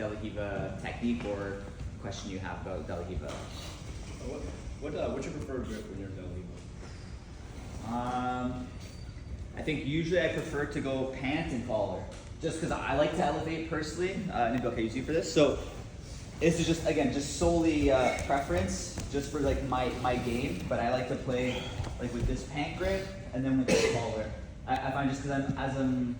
De La Riva technique or question you have about De La Riva. What's your preferred grip when you're in De La Riva? I think usually I prefer to go pant and collar, just because I like to elevate personally. And okay, use you for this. So this is just, again, just solely preference, just for like my game. But I like to play like with this pant grip and then with the collar. I find just because as I'm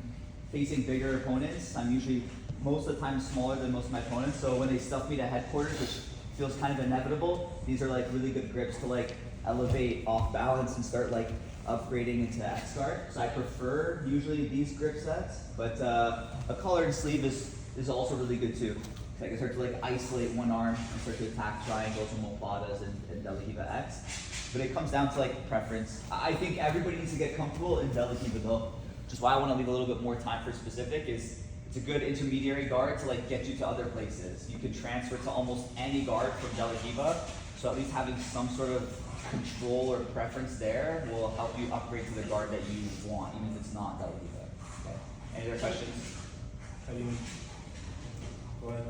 facing bigger opponents, I'm usually most of the time smaller than most of my opponents. So when they stuff me to headquarters, which feels kind of inevitable, these are like really good grips to like elevate off balance and start like upgrading into X guard. So I prefer usually these grip sets, but a collar and sleeve is also really good too. So I can start to like isolate one arm and start to attack triangles and mopladas and De La Riva X. But it comes down to like preference. I think everybody needs to get comfortable in De La Riva though. Just why I want to leave a little bit more time for specific is it's a good intermediary guard to like get you to other places. You can transfer to almost any guard from De La Riva. So at least having some sort of control or preference there will help you upgrade to the guard that you want, even if it's not De La Riva. Okay. Any other questions? How do you? Go ahead.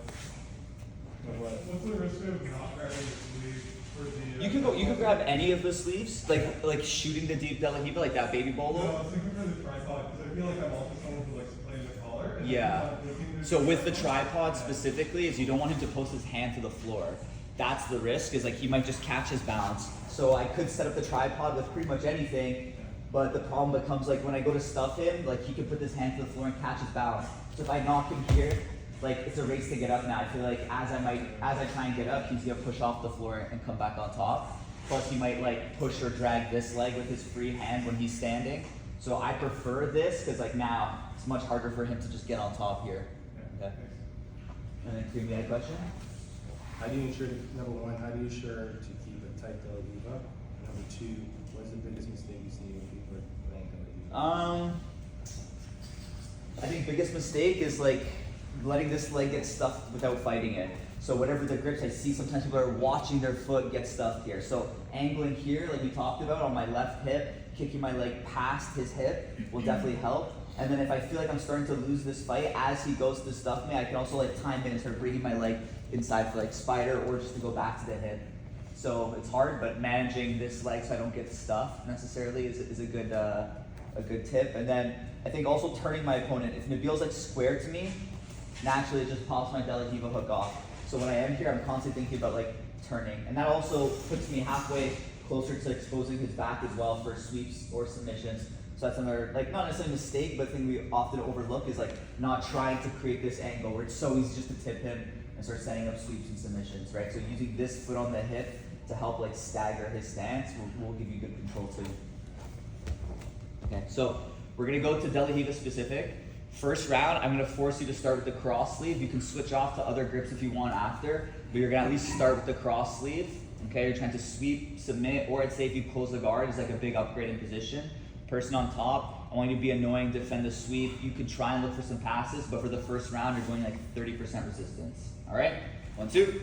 What's the risk of not grabbing the sleeve for the? You can grab any of the sleeves, like shooting the deep De La Riva, like that baby bolo. No, I was thinking for the tripod because I feel like I'm also someone who likes to play in the collar. And Yeah. I'm So with the tripod specifically, is you don't want him to post his hand to the floor. That's the risk, is like he might just catch his bounce. So I could set up the tripod with pretty much anything, but the problem becomes like when I go to stuff him, like he can put his hand to the floor and catch his bounce. So if I knock him here, like it's a race to get up now. I feel like as I try and get up, he's gonna push off the floor and come back on top. Plus he might like push or drag this leg with his free hand when he's standing. So I prefer this because like now it's much harder for him to just get on top here. Okay. And then Cream, you had a question? How do you ensure, number one, how do you ensure to keep a tight De La Riva? Number two, what's the biggest mistake you see when people are playing De La Riva? I think biggest mistake is like letting this leg get stuffed without fighting it. So whatever the grips, I see sometimes people are watching their foot get stuffed here. So angling here, like we talked about, on my left hip, kicking my leg past his hip will definitely help. And then if I feel like I'm starting to lose this fight as he goes to stuff me, I can also like time in and start bringing my leg inside for like spider or just to go back to the hip. So it's hard, but managing this leg so I don't get stuffed necessarily is a good tip. And then I think also turning my opponent. If Nabil's like square to me, naturally it just pops my De La Riva hook off. So when I am here, I'm constantly thinking about like turning. And that also puts me halfway closer to exposing his back as well for sweeps or submissions. So that's another, like not necessarily mistake, but thing we often overlook is like not trying to create this angle where it's so easy just to tip him and start setting up sweeps and submissions, right? So using this foot on the hip to help like stagger his stance will give you good control too. Okay, so we're gonna go to De La Riva specific. First round, I'm gonna force you to start with the cross sleeve. You can switch off to other grips if you want after, but you're gonna at least start with the cross sleeve. Okay, you're trying to sweep, submit, or I'd say if you close the guard, it's like a big upgrade in position. Person on top, I want you to be annoying, defend the sweep. You could try and look for some passes, but for the first round, you're going like 30% resistance. All right, 1, 2.